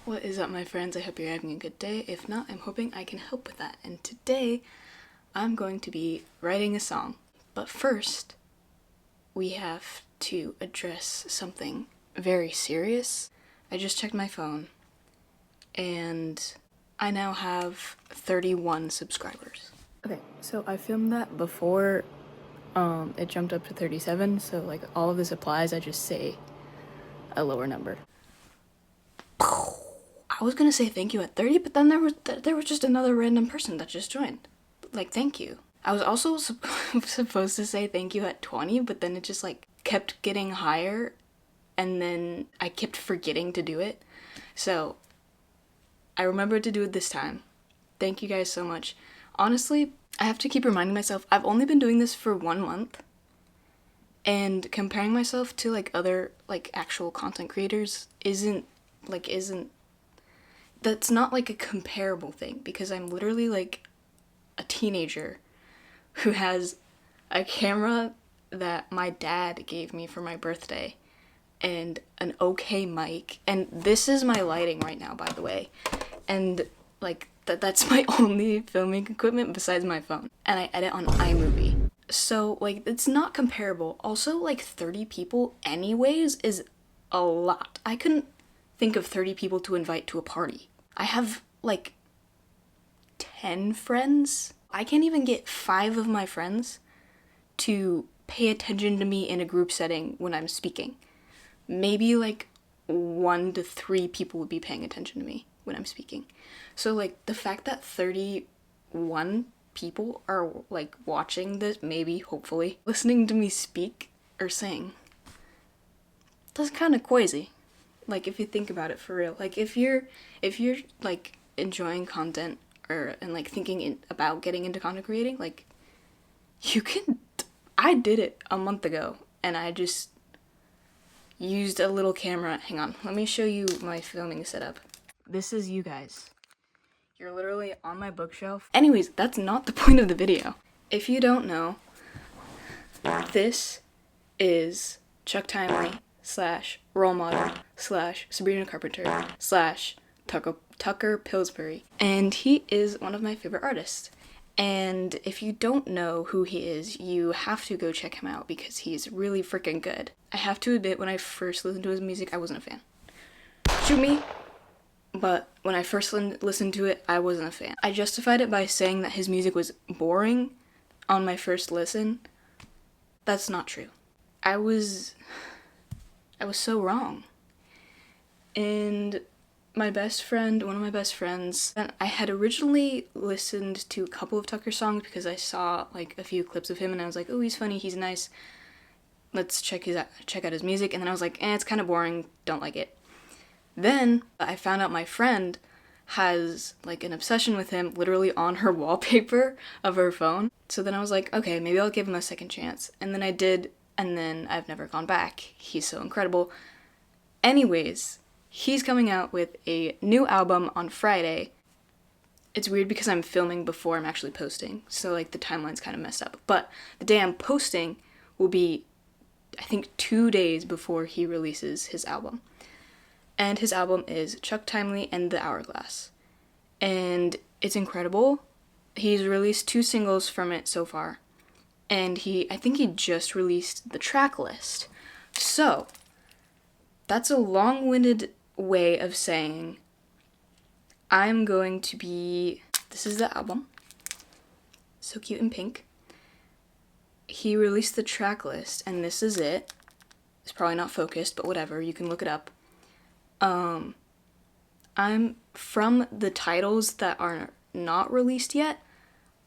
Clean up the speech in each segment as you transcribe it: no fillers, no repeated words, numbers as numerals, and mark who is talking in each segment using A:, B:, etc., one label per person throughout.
A: What is up, my friends? I hope you're having a good day. If not, I'm hoping I can help with that. And today, I'm going to be writing a song. But first, we have to address something very serious. I just checked my phone, and I now have 31 subscribers. Okay, so I filmed that before it jumped up to 37, so like all of this applies, I just say a lower number. I was gonna say thank you at 30, but then there was just another random person that just joined. Like, thank you. I was also supposed to say thank you at 20, but then it just like kept getting higher, and then I kept forgetting to do it. So I remembered to do it this time. Thank you guys so much. Honestly, I have to keep reminding myself I've only been doing this for 1 month, and comparing myself to like other like actual content creators isn't that's not like a comparable thing, because I'm literally like a teenager who has a camera that my dad gave me for my birthday and an okay mic, and this is my lighting right now, by the way, and like that's my only filming equipment besides my phone, and I edit on iMovie. So like it's not comparable. Also, like 30 people anyways is a lot. I couldn't think of 30 people to invite to a party. I have like 10 friends. I can't even get 5 of my friends to pay attention to me in a group setting when I'm speaking. Maybe like 1 to 3 people would be paying attention to me when I'm speaking. So like the fact that 31 people are like watching this, maybe, hopefully, listening to me speak or sing, that's kind of crazy. Like, if you think about it for real, like if you're like enjoying content and like thinking about getting into content creating, like you can. I did it a month ago, and I just used a little camera. Hang on, let me show you my filming setup. This is you guys. You're literally on my bookshelf. Anyways, that's not the point of the video. If you don't know, this is Chuck Timely / role model / Sabrina Carpenter / Tucker Pillsbury, and he is one of my favorite artists. And if you don't know who he is, you have to go check him out because he's really freaking good. I have to admit, when I first listened to his music, I wasn't a fan. Shoot me! But when I first listened to it, I wasn't a fan. I justified it by saying that his music was boring on my first listen. That's not true. I was so wrong. And one of my best friends, I had originally listened to a couple of Tucker songs because I saw like a few clips of him and I was like, oh, he's funny, he's nice, let's check out his music. And then I was like, it's kind of boring, don't like it. Then I found out my friend has like an obsession with him literally on her wallpaper of her phone. So then I was like, okay, maybe I'll give him a second chance. And then I did, and then I've never gone back. He's so incredible. Anyways, he's coming out with a new album on Friday. It's weird because I'm filming before I'm actually posting, so like the timeline's kind of messed up. But the day I'm posting will be, I think, 2 days before he releases his album. And his album is Chuck Timely and the Hourglass. And it's incredible. He's released 2 singles from it so far. And I think he just released the track list. So, that's a long-winded way of saying this is the album. So cute and pink. He released the track list, and this is it. It's probably not focused, but whatever, you can look it up. I'm from the titles that are not released yet,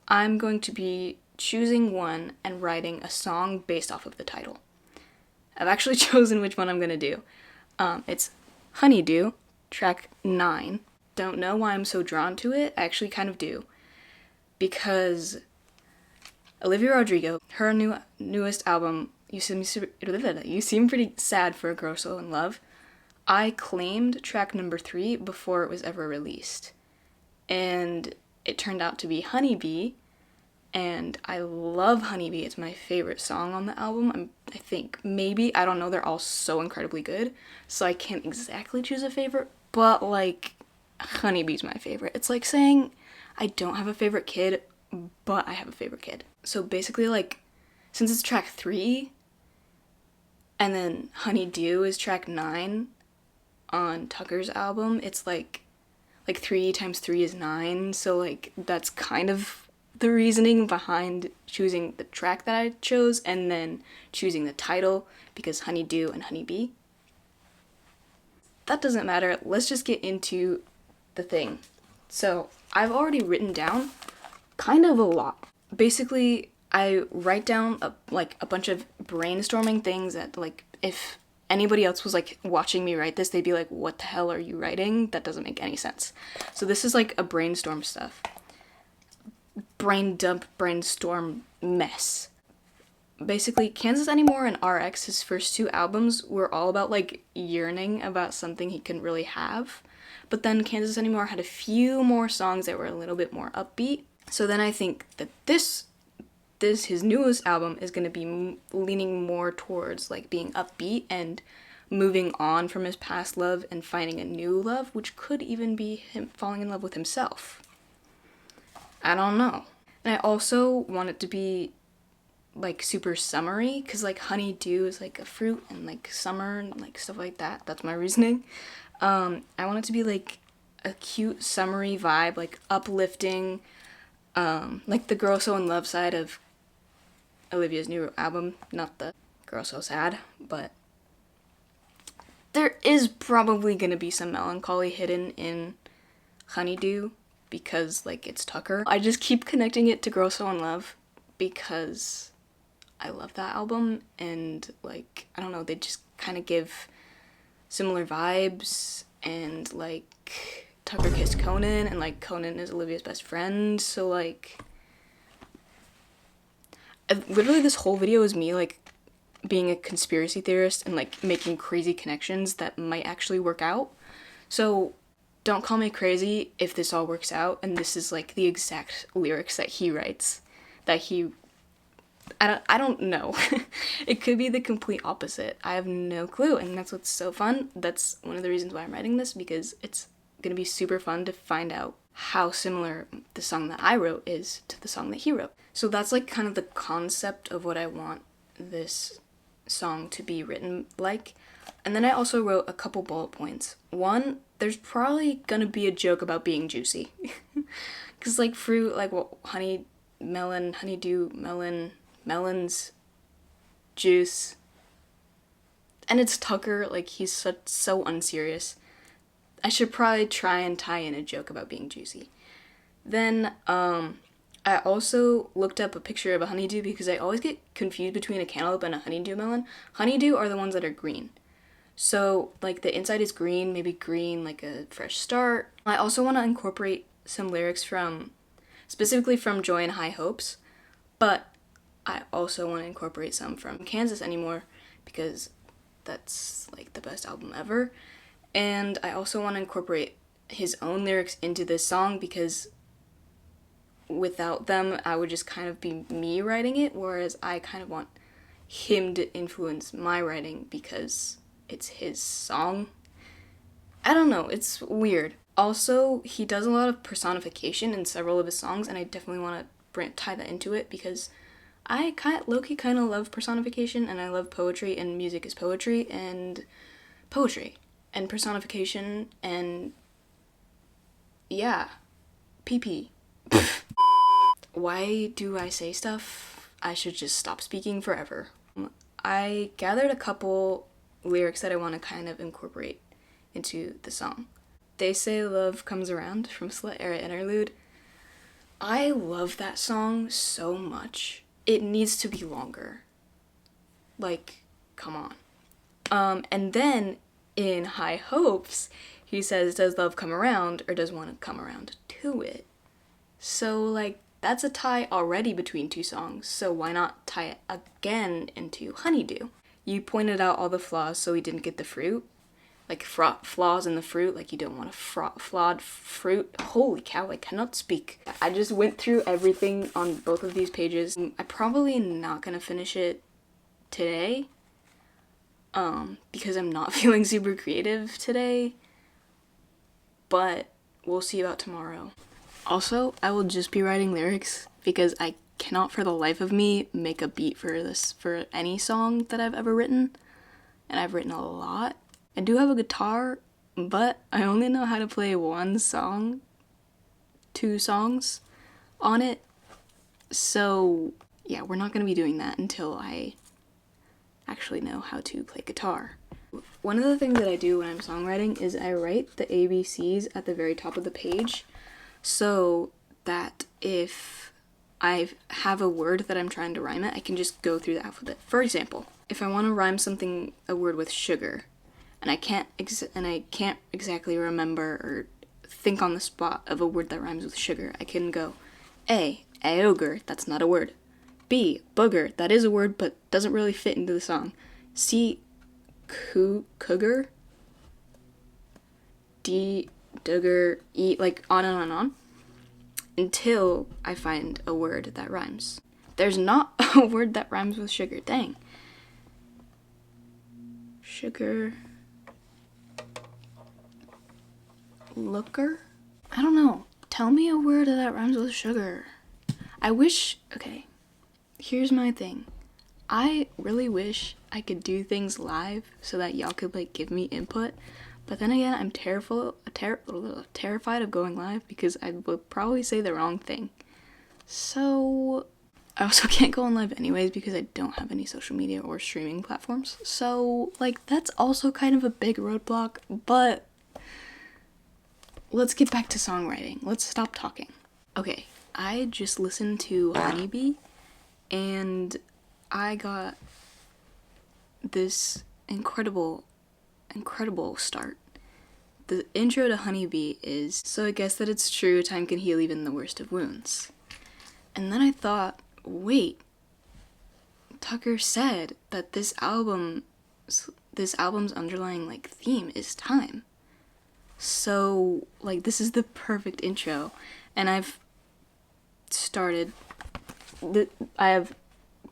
A: I'm going to be choosing one and writing a song based off of the title. I've actually chosen which one I'm gonna do. It's Honeydew, track 9. Don't know why I'm so drawn to it. I actually kind of do. Because Olivia Rodrigo, her newest album, You Seem Pretty Sad for a Girl So in Love, I claimed track number 3 before it was ever released. And it turned out to be Honeybee, and I love Honeybee. It's my favorite song on the album. I don't know, they're all so incredibly good, so I can't exactly choose a favorite, but like Honeybee's my favorite. It's like saying I don't have a favorite kid, but I have a favorite kid. So basically, like, since it's track 3, and then Honeydew is track 9 on Tucker's album, it's like 3 times 3 is 9, so like that's kind of the reasoning behind choosing the track that I chose and then choosing the title, because Honeydew and Honeybee. That doesn't matter. Let's just get into the thing. So I've already written down kind of a lot. Basically, I write down a bunch of brainstorming things that, like, if anybody else was like watching me write this, they'd be like, what the hell are you writing? That doesn't make any sense. So this is like a brainstorm stuff. Brain dump, brainstorm mess. Basically, Kansas Anymore and RX, his first 2 albums, were all about like yearning about something he couldn't really have. But then Kansas Anymore had a few more songs that were a little bit more upbeat. So then I think that this his newest album is going to be leaning more towards like being upbeat and moving on from his past love and finding a new love, which could even be him falling in love with himself. I don't know. And I also want it to be like super summery, because like honeydew is like a fruit, and like summer and like stuff like that. That's my reasoning. I want it to be like a cute summery vibe, like uplifting, like the Girl So In Love side of Olivia's new album, not the Girl So Sad, but there is probably gonna be some melancholy hidden in Honeydew because like it's Tucker. I just keep connecting it to Girl So In Love because I love that album, and like I don't know, they just kind of give similar vibes, and like Tucker kissed Conan, and like Conan is Olivia's best friend, so like literally this whole video is me like being a conspiracy theorist and like making crazy connections that might actually work out. So don't call me crazy if this all works out and this is like the exact lyrics that he writes, I don't know. It could be the complete opposite. I have no clue, and that's what's so fun. That's one of the reasons why I'm writing this, because it's gonna be super fun to find out how similar the song that I wrote is to the song that he wrote. So that's like kind of the concept of what I want this song to be written like. And then I also wrote a couple bullet points. One, there's probably gonna be a joke about being juicy. Because like fruit, like honey, melon, honeydew, melons, juice. And it's Tucker, like he's so unserious. I should probably try and tie in a joke about being juicy. Then, I also looked up a picture of a honeydew because I always get confused between a cantaloupe and a honeydew melon. Honeydew are the ones that are green. So, like, the inside is green, maybe green, like a fresh start. I also want to incorporate some lyrics specifically from Joy and High Hopes, but I also want to incorporate some from Kansas Anymore because that's, like, the best album ever. And I also want to incorporate his own lyrics into this song because without them, I would just kind of be me writing it, whereas I kind of want him to influence my writing because it's his song. I don't know, it's weird. Also, he does a lot of personification in several of his songs, and I definitely want to tie that into it because I low-key kind of love personification, and I love poetry, and music is poetry, and personification, and yeah, PP. Why do I say stuff? I should just stop speaking forever. I gathered a couple lyrics that I want to kind of incorporate into the song. They Say Love Comes Around from Slut Era Interlude. I love that song so much. It needs to be longer. Like, come on. And then in High Hopes, he says, does love come around, or does one come around to it? So, like, that's a tie already between 2 songs, so why not tie it again into Honeydew? You pointed out all the flaws, so we didn't get the fruit. Like, flaws in the fruit, like you don't want a flawed fruit. Holy cow, I cannot speak. I just went through everything on both of these pages. I'm probably not gonna finish it today, because I'm not feeling super creative today. but we'll see about tomorrow. Also, I will just be writing lyrics because I cannot for the life of me make a beat for any song that I've ever written, and I've written a lot. I do have a guitar, but I only know how to play 1 song, 2 songs on it. So yeah, we're not going to be doing that until I actually know how to play guitar. One of the things that I do when I'm songwriting is I write the ABCs at the very top of the page, so that if I have a word that I'm trying to rhyme it, I can just go through the alphabet. For example, if I want to rhyme a word with sugar, and I can't exactly remember or think on the spot of a word that rhymes with sugar, I can go A, ogre, that's not a word. B, booger, that is a word but doesn't really fit into the song. C, cougar. D, dugger, E, like on and on and on, until I find a word that rhymes. There's not a word that rhymes with sugar, dang. Sugar. Looker? I don't know. Tell me a word that rhymes with sugar. Okay, here's my thing. I really wish I could do things live so that y'all could like give me input, but then again, I'm terrified of going live because I would probably say the wrong thing. So I also can't go on live anyways because I don't have any social media or streaming platforms. So like that's also kind of a big roadblock, but let's get back to songwriting. Let's stop talking. Okay, I just listened to Honeybee, and I got this incredible start. The intro to Honeybee is, so I guess that it's true, time can heal even the worst of wounds. And then I thought, wait, Tucker said that this album's underlying like theme is time. So like this is the perfect intro, and I have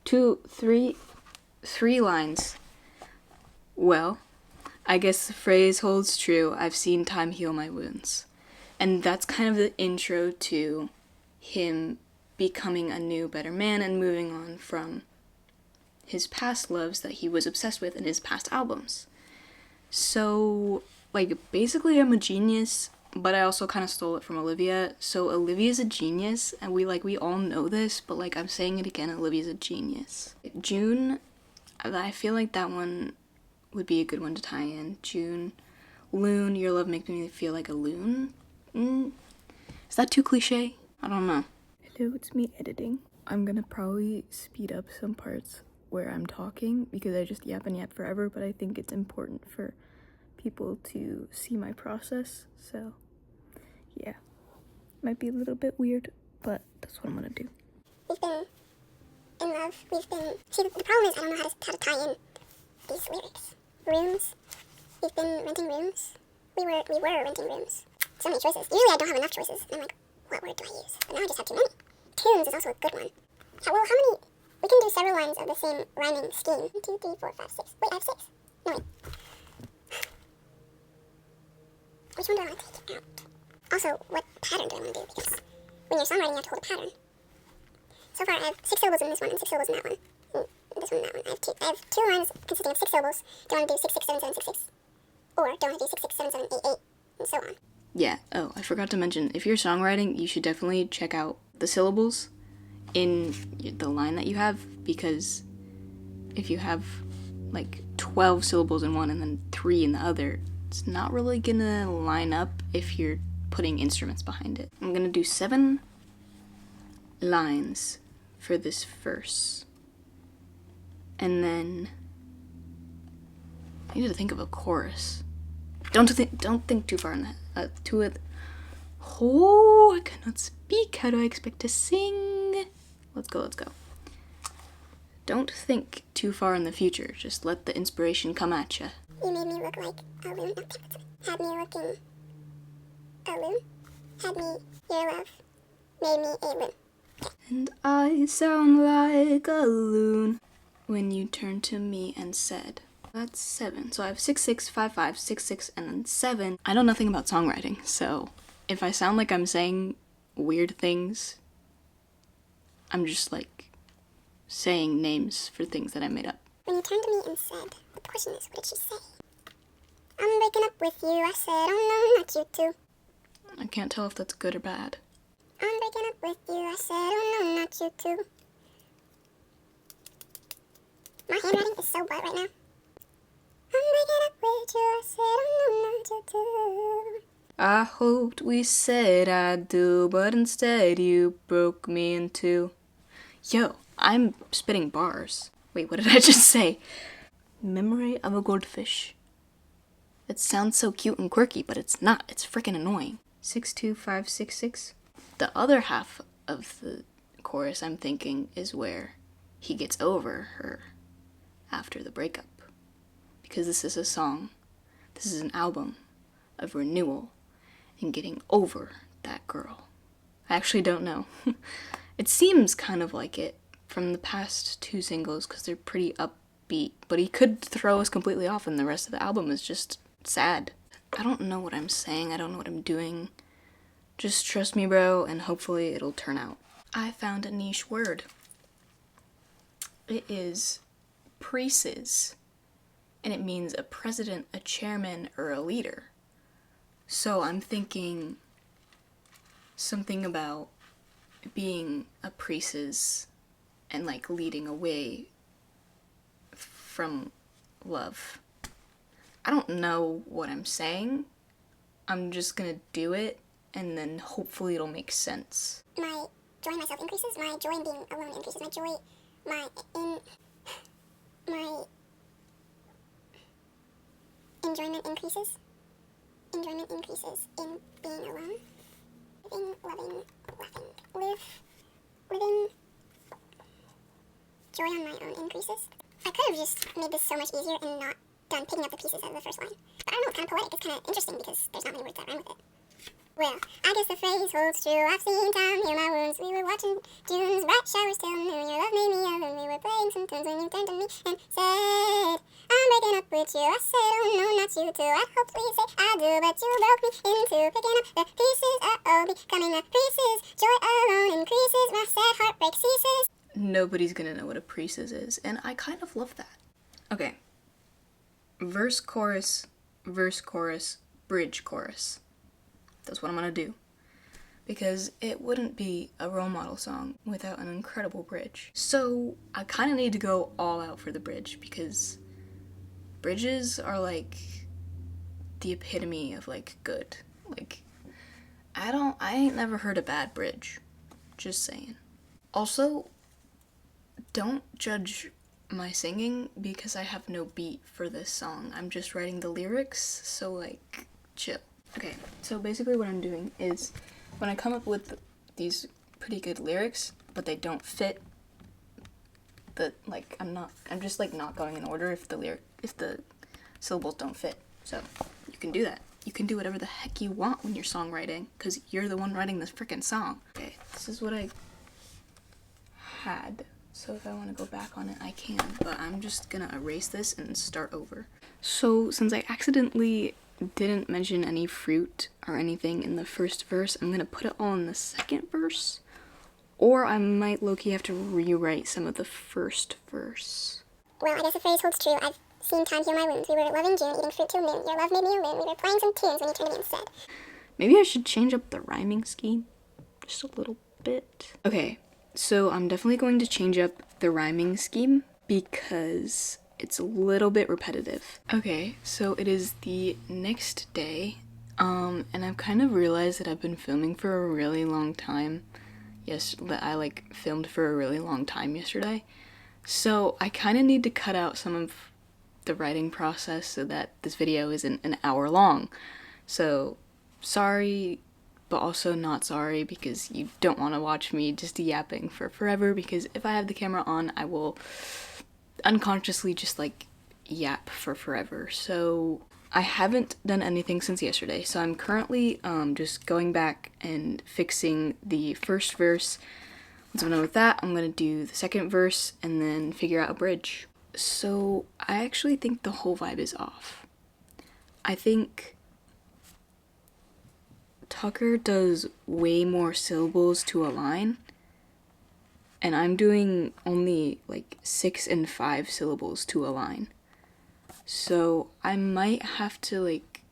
A: three lines. Well, I guess the phrase holds true, I've seen time heal my wounds. And that's kind of the intro to him becoming a new, better man and moving on from his past loves that he was obsessed with in his past albums. So, like, basically I'm a genius, but I also kind of stole it from Olivia. So Olivia's a genius, and we all know this, but like I'm saying it again, Olivia's a genius. June, I feel like that one would be a good one to tie in. June. Loon, your love makes me feel like a loon. Is that too cliche? I don't know. Hello, it's me editing. I'm gonna probably speed up some parts where I'm talking because I just yap and yap forever, but I think it's important for people to see my process, so yeah. Might be a little bit weird, but that's what I'm gonna do.
B: We've been in love, see, the problem is I don't know how to tie in these lyrics. Rooms, we've been renting rooms. We were renting rooms. So many choices. Usually I don't have enough choices. I'm like, what word do I use? But now I just have too many. Tunes is also a good one. Well, how many? We can do several lines of the same rhyming scheme. 1, 2, 3, 4, 5, 6. Wait, I have 6. No, wait. Which one do I want to take out? Also, what pattern do I want to do? Because when you're songwriting, you have to hold a pattern. So far, I have 6 syllables in this one and 6 syllables in that one. And this one and that one. I have 2 lines consisting of 6 syllables. Do I want to do 6, 6, 7, 7, 6, 6? Or do I want to do 6, 6, 7, 7, 8, 8? And so on.
A: Yeah, oh, I forgot to mention, if you're songwriting, you should definitely check out the syllables in the line that you have, because if you have like 12 syllables in one and then 3 in the other, it's not really gonna line up if you're putting instruments behind it. I'm gonna do 7 lines for this verse. And then I need to think of a chorus. Don't think too far in to it. Oh, I cannot speak. How do I expect to sing? Let's go. Don't think too far in the future. Just let the inspiration come at ya.
B: You made me look like a loon. Had me looking a loon. Had me, your love, made me a loon.
A: And I sound like a loon when you turned to me and said, That's 7. So I have 6, 6, 5, 5, 6, 6, and then 7. I know nothing about songwriting, so if I sound like I'm saying weird things, I'm just like saying names for things that I made up.
B: When you turned to me and said, the question is, what did she say? I'm breaking up with you, I said, oh no, not you too.
A: I can't tell if that's good or bad.
B: I'm breaking up with you, I said, oh no, not you too. My handwriting is so bright right now. I'm breaking up with you, I said, oh no, not you too.
A: I hoped we said I do, but instead you broke me in two. Yo, I'm spitting bars. Wait, what did I just say? Memory of a goldfish. It sounds so cute and quirky, but it's not. It's freaking annoying. 62566. The other half of the chorus, I'm thinking, is where he gets over her after the breakup. Because this is a song, this is an album of renewal and getting over that girl. I actually don't know. It seems kind of like it from the past 2 singles because they're pretty upbeat, but he could throw us completely off and the rest of the album is just sad. I don't know what I'm saying, I don't know what I'm doing. Just trust me, bro, and hopefully it'll turn out. I found a niche word. It is preces, and it means a president, a chairman, or a leader. So I'm thinking something about being a preces and like leading away from love. I don't know what I'm saying. I'm just gonna do it and then hopefully it'll make sense.
B: My joy in myself increases, my joy in being alone increases, my joy, my enjoyment increases. Enjoyment increases in being alone. Living, loving, laughing, living. Joy on my own increases. I could have just made this so much easier and not done picking up the pieces as the first line. But I don't know, it's kind of poetic, it's kind of interesting because there's not many words that rhyme with it. Well, I guess the phrase holds true. I've seen time heal my wounds. We were watching June's bright showers till noon. Your love made me alone. We were playing some tunes when you turned to me and said, I'm breaking up with you. I said, oh no, not you too. I hoped we'd say I do, but you broke me in two. Picking up the pieces, uh-oh, becoming a pieces. Joy alone increases, my sad heartbreak ceases.
A: Nobody's gonna know what a preces is, and I kind of love that. Okay. Verse, chorus, bridge, chorus. That's what I'm gonna do. Because it wouldn't be a role model song without an incredible bridge. So I kind of need to go all out for the bridge because bridges are like the epitome of like good. Like, I ain't never heard a bad bridge. Just saying. Also, don't judge my singing because I have no beat for this song. I'm just writing the lyrics, so like, chill. Okay, so basically what I'm doing is when I come up with these pretty good lyrics, but they don't fit I'm just like not going in order if the syllables don't fit. So you can do that. You can do whatever the heck you want when you're songwriting, because you're the one writing this freaking song. Okay, this is what I had. So if I want to go back on it, I can, but I'm just gonna erase this and start over. So since I accidentally didn't mention any fruit or anything in the first verse, I'm gonna put it all in the second verse, or I might low-key have to rewrite some of the first verse.
B: Well, I guess the phrase holds true. I've seen time heal my wounds. We were loving June, eating fruit till noon. Your love made me alone. We were playing some tunes when you turned to me and said.
A: Maybe I should change up the rhyming scheme just a little bit. Okay, so I'm definitely going to change up the rhyming scheme because it's a little bit repetitive. Okay, so it is the next day, and I've kind of realized that I've been filming for a really long time. Yes, that I like filmed for a really long time yesterday. So I kind of need to cut out some of the writing process so that this video isn't an hour long. So sorry, but also not sorry because you don't want to watch me just yapping for forever, because if I have the camera on, I will unconsciously just like yap for forever. So I haven't done anything since yesterday, so I'm currently just going back and fixing the first verse. Once I'm done with that, I'm gonna do the second verse and then figure out a bridge. So I actually think the whole vibe is off. I think Tucker does way more syllables to a line, and I'm doing only like 6 and 5 syllables to a line. So I might have to like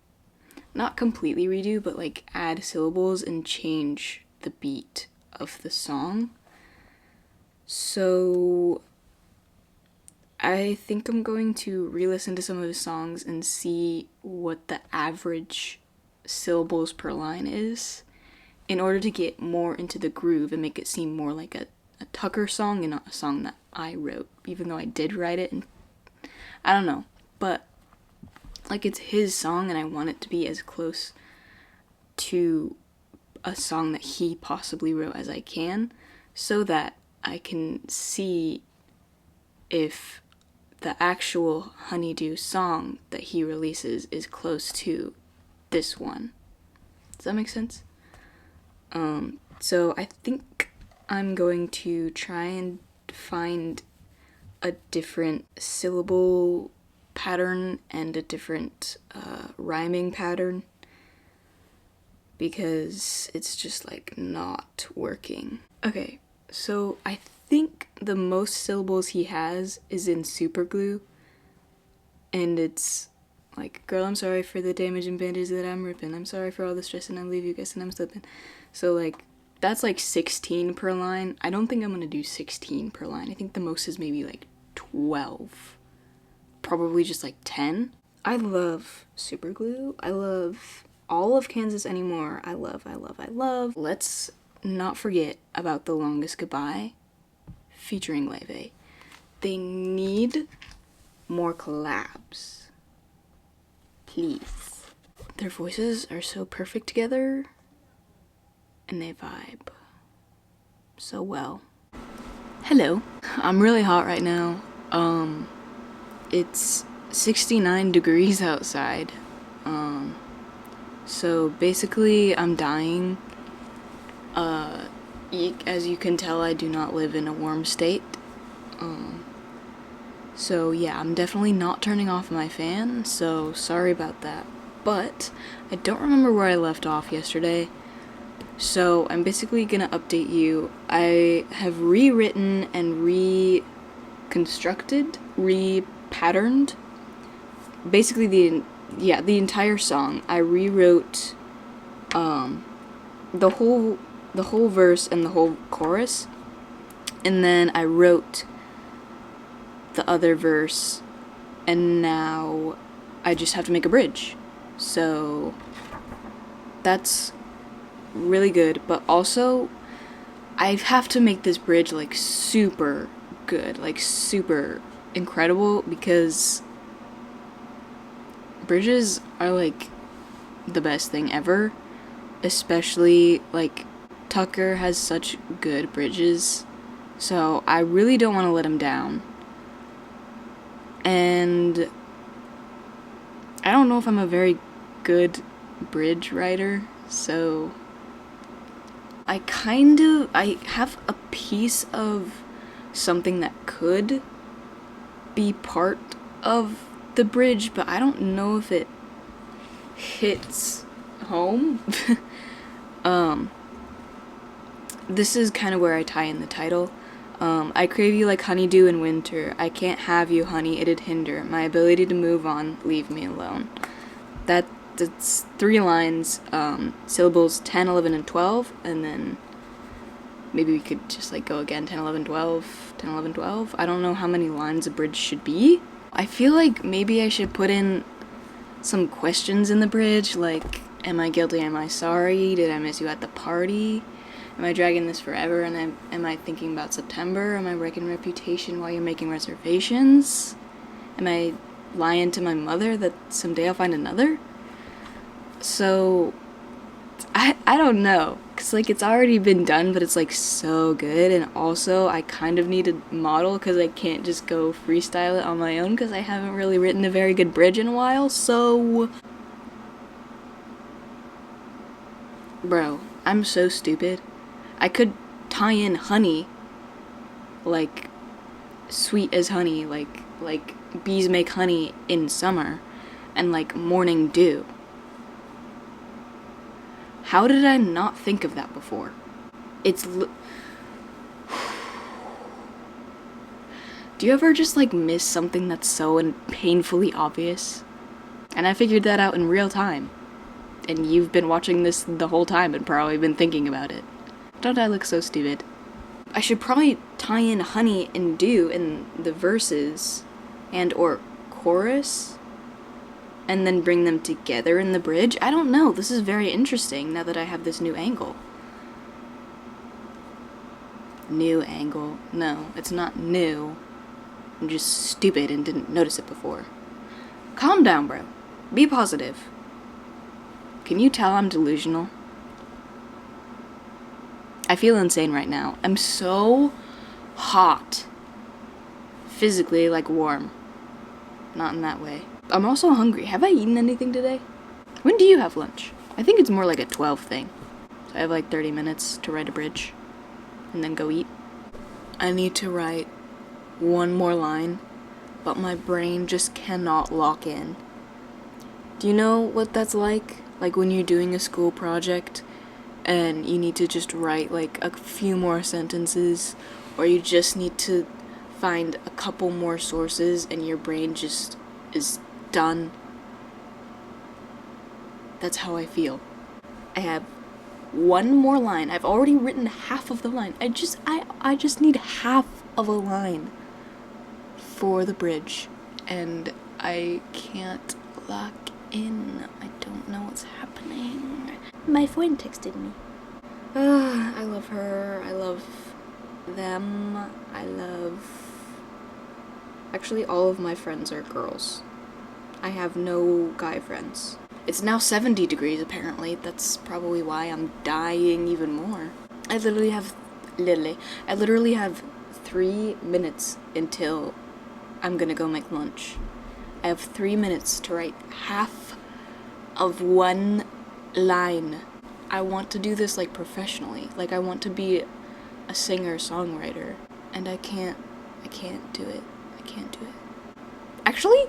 A: not completely redo, but like add syllables and change the beat of the song. So I think I'm going to re-listen to some of his songs and see what the average syllables per line is in order to get more into the groove and make it seem more like a Tucker song and not a song that I wrote, even though I did write it. And I don't know, but like it's his song and I want it to be as close to a song that he possibly wrote as I can, so that I can see if the actual Honeydew song that he releases is close to this one. Does that make sense? So I think I'm going to try and find a different syllable pattern and a different rhyming pattern, because it's just like not working. Okay, so I think the most syllables he has is in Superglue, and it's like, girl, I'm sorry for the damage and bandages that I'm ripping. I'm sorry for all the stress and I leave you guessing I'm slipping. So like, that's like 16 per line. I don't think I'm gonna do 16 per line. I think the most is maybe like 12. Probably just like 10. I love Superglue. I love all of Kansas Anymore. I love. Let's not forget about The Longest Goodbye featuring Leve. They need more collabs. Please. Their voices are so perfect together, and they vibe so well. Hello. I'm really hot right now. It's 69 degrees outside. So basically I'm dying. As you can tell, I do not live in a warm state. So yeah, I'm definitely not turning off my fan, so sorry about that. But I don't remember where I left off yesterday, so I'm basically gonna update you. I have rewritten and reconstructed, repatterned, basically the entire song. I rewrote the whole verse and the whole chorus, and then I wrote the other verse, and now I just have to make a bridge. So that's really good, but also I have to make this bridge like super good, like super incredible, because bridges are like the best thing ever, especially like Tucker has such good bridges, so I really don't want to let him down. And I don't know if I'm a very good bridge writer, so I have a piece of something that could be part of the bridge, but I don't know if it hits home. This is kind of where I tie in the title. I crave you like honeydew in winter. I can't have you, honey, it'd hinder my ability to move on. Leave me alone. That's 3 lines, syllables 10, 11, and 12, and then maybe we could just like go again, 10, 11, 12, 10, 11, 12. I don't know how many lines a bridge should be. I feel like maybe I should put in some questions in the bridge, like, am I guilty, am I sorry, did I miss you at the party? Am I dragging this forever, and am I thinking about September? Am I breaking reputation while you're making reservations? Am I lying to my mother that someday I'll find another? So, I don't know, because, like, it's already been done, but it's, like, so good, and also, I kind of need a model, because I can't just go freestyle it on my own, because I haven't really written a very good bridge in a while, so... Bro, I'm so stupid. I could tie in honey, like, sweet as honey, like bees make honey in summer, and like morning dew. How did I not think of that before? Do you ever just like miss something that's so painfully obvious? And I figured that out in real time. And you've been watching this the whole time and probably been thinking about it. Don't I look so stupid? I should probably tie in honey and dew in the verses and or chorus and then bring them together in the bridge. I don't know. This is very interesting now that I have this new angle. New angle. No, it's not new. I'm just stupid and didn't notice it before. Calm down, bro. Be positive. Can you tell I'm delusional? I feel insane right now. I'm so hot. Physically, like warm. Not in that way. I'm also hungry. Have I eaten anything today? When do you have lunch? I think it's more like a 12 thing. So I have like 30 minutes to write a bridge. And then go eat. I need to write one more line, but my brain just cannot lock in. Do you know what that's like? Like when you're doing a school project and you need to just write like a few more sentences, or you just need to find a couple more sources and your brain just is done. That's how I feel. I have one more line. I've already written half of the line. I just need half of a line for the bridge, and I can't lock in. I don't know what's happening. My friend texted me. I love her. I love them. Actually, all of my friends are girls. I have no guy friends. It's now 70 degrees apparently. That's probably why I'm dying even more. I literally have 3 minutes until I'm gonna go make lunch. I have 3 minutes to write half of one line. I want to do this like professionally. Like I want to be a singer-songwriter, and I can't do it. I can't do it. Actually,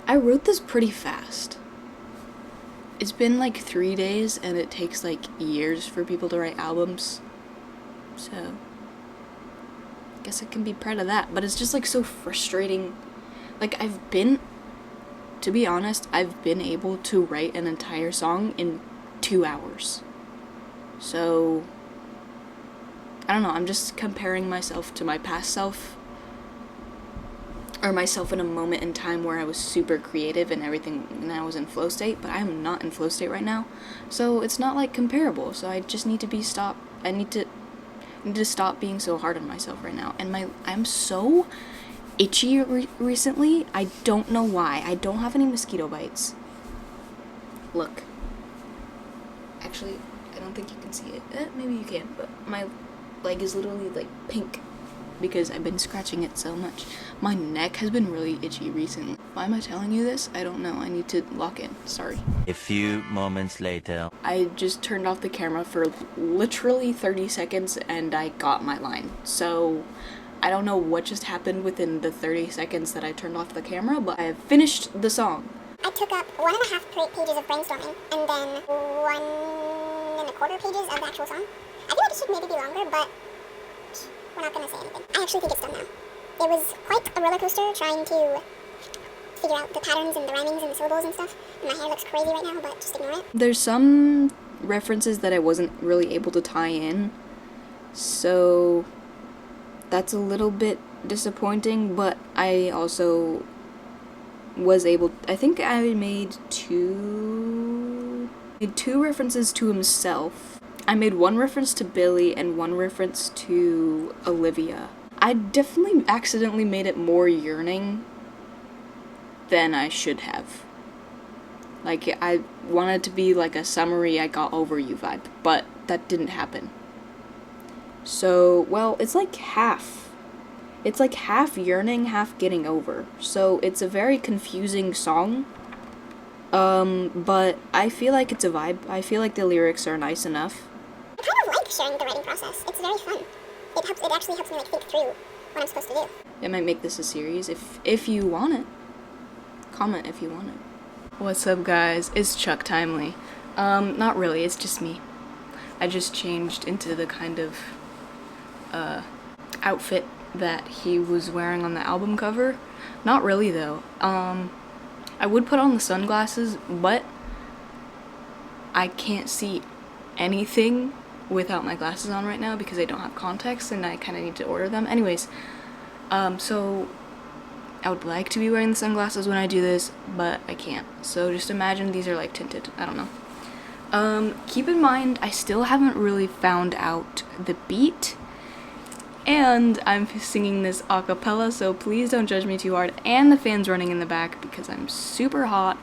A: I wrote this pretty fast. It's been like 3 days, and it takes like years for people to write albums. So, I guess I can be proud of that. But it's just like so frustrating. Like to be honest, I've been able to write an entire song in 2 hours. So, I don't know, I'm just comparing myself to my past self. Or myself in a moment in time where I was super creative and everything, and I was in flow state, but I am not in flow state right now. So it's not like comparable. So I just need to I need to stop being so hard on myself right now. And I'm so itchy recently. I don't know why. I don't have any mosquito bites. Look. Actually, I don't think you can see it. Maybe you can, but my leg is literally like pink because I've been scratching it so much. My neck has been really itchy recently. Why am I telling you this? I don't know. I need to lock in. Sorry.
C: A few moments later.
A: I just turned off the camera for literally 30 seconds and I got my line. So I don't know what just happened within the 30 seconds that I turned off the camera, but I have finished the song.
B: I took up 1.5 pages of brainstorming and then 1.25 pages of the actual song. I feel like it should maybe be longer, but we're not gonna say anything. I actually think it's done now. It was quite a roller coaster trying to figure out the patterns and the rhymings and the syllables and stuff. And my hair looks crazy right now, but just ignore it.
A: There's some references that I wasn't really able to tie in, so that's a little bit disappointing, but I also was able, I think I made two references to himself. I made one reference to Billy and one reference to Olivia. I definitely accidentally made it more yearning than I should have. Like, I wanted to be like a summary I got over you vibe, but that didn't happen. So, well, it's like half. It's like half yearning, half getting over. So, it's a very confusing song. But I feel like it's a vibe. I feel like the lyrics are nice enough.
B: I kind of like sharing the writing process. It's very fun. It actually helps me like think through what I'm supposed to do.
A: I might make this a series if you want it. Comment if you want it. What's up, guys? It's Chuck Timely. Not really, it's just me. I just changed into the kind of outfit that he was wearing on the album cover. Not really though. I would put on the sunglasses, but I can't see anything without my glasses on right now because I don't have contacts and I kind of need to order them. Anyways, so I would like to be wearing the sunglasses when I do this, but I can't. So just imagine these are like tinted. I don't know. Keep in mind, I still haven't really found out the beat, and I'm singing this a cappella, so please don't judge me too hard. And the fan's running in the back because I'm super hot.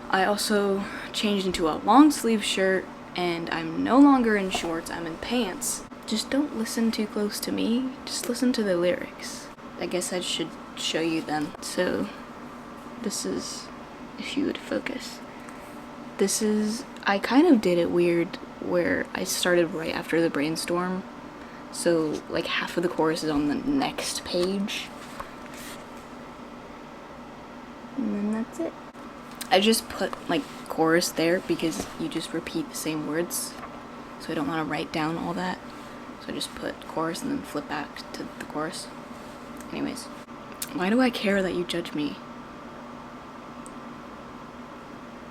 A: I also changed into a long sleeve shirt, and I'm no longer in shorts, I'm in pants. Just don't listen too close to me, just listen to the lyrics. I guess I should show you them. So, this is, if you would focus. This is, I kind of did it weird where I started right after the brainstorm. So, like half of the chorus is on the next page. And then that's it. I just put like chorus there because you just repeat the same words. So I don't want to write down all that. So I just put chorus and then flip back to the chorus. Anyways, why do I care that you judge me?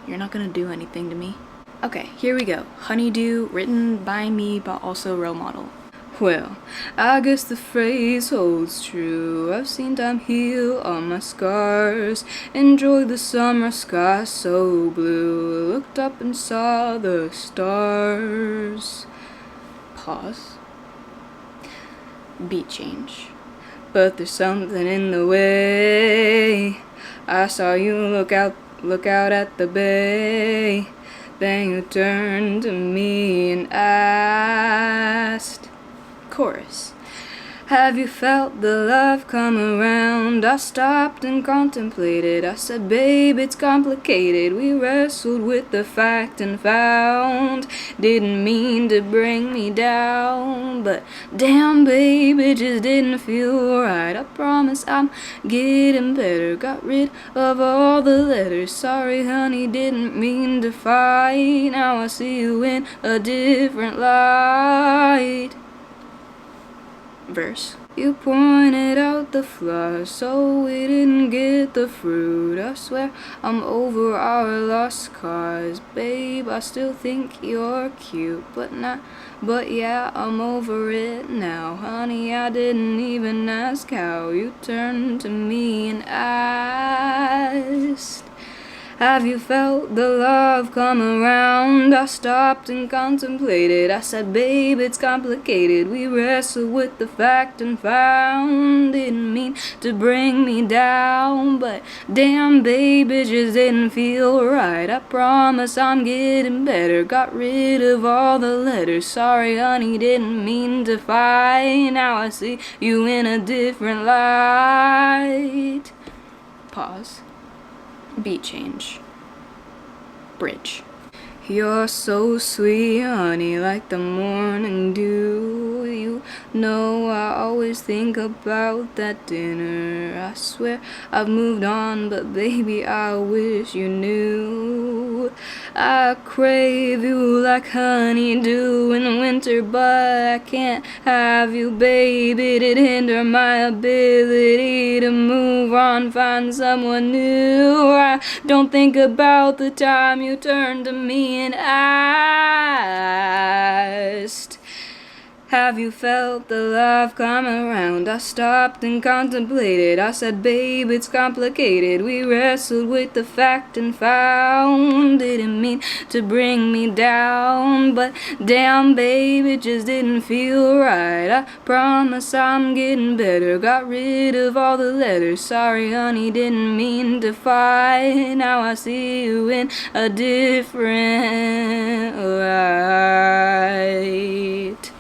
A: You're not gonna do anything to me. Okay, here we go. Honeydew, written by me, but also role model. Well, I guess the phrase holds true. I've seen time heal all my scars. Enjoyed the summer sky so blue. Looked up and saw the stars. Pause. Beat change. But there's something in the way. I saw you look out at the bay. Then you turned to me and asked. Chorus. Have you felt the love come around? I stopped and contemplated. I said, babe, it's complicated. We wrestled with the fact and found. Didn't mean to bring me down, but damn, babe, it just didn't feel right. I promise I'm getting better. Got rid of all the letters. Sorry, honey, didn't mean to fight. Now I see you in a different light. Verse. You pointed out the flaws, so we didn't get the fruit. I swear I'm over our lost cause. Babe, I still think you're cute, but yeah, I'm over it now. Honey, I didn't even ask how. You turned to me and asked. Have you felt the love come around? I stopped and contemplated. I said, babe, it's complicated. We wrestled with the fact and found. Didn't mean to bring me down, but damn, babe, it just didn't feel right. I promise I'm getting better. Got rid of all the letters. Sorry, honey, didn't mean to fight. Now I see you in a different light. Pause. Beat change. Bridge. You're so sweet, honey, like the morning dew. You know I always think about that dinner. I swear I've moved on, but baby, I wish you knew. I crave you like honeydew in the winter, but I can't have you, baby. It'd hinder my ability to move on, find someone new. I don't think about the time you turned to me and asked, have you felt the love come around? I stopped and contemplated. I said, babe, it's complicated. We wrestled with the fact and found. Didn't mean to bring me down, but damn, babe, it just didn't feel right. I promise I'm getting better. Got rid of all the letters. Sorry, honey, didn't mean to fight. Now I see you in a different light.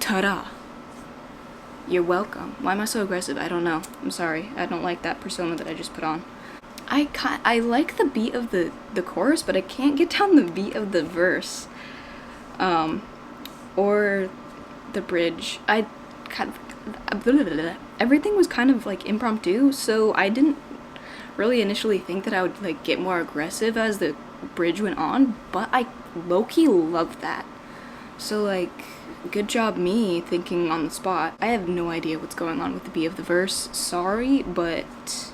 A: Ta-da. You're welcome. Why am I so aggressive? I don't know. I'm sorry. I don't like that persona that I just put on. I like the beat of the chorus, but I can't get down the beat of the verse. Or the bridge, I kind of, everything was kind of like impromptu, so I didn't really initially think that I would like get more aggressive as the bridge went on, but I low-key loved that. So like, good job me thinking on the spot. I have no idea what's going on with the B of the verse, sorry, but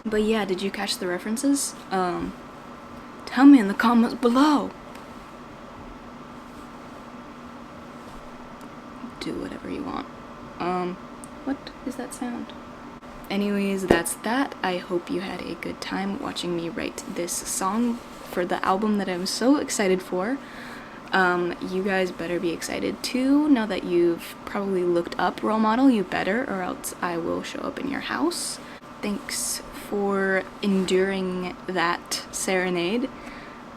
A: yeah, did you catch the references? Tell me in the comments below. Do whatever you want. What is that sound? Anyways, that's that. I hope you had a good time watching me write this song for the album that I'm so excited for. You guys better be excited too. Now that you've probably looked up Role Model, you better, or else I will show up in your house. Thanks for enduring that serenade.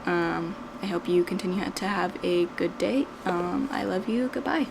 A: I hope you continue to have a good day. I love you. Goodbye.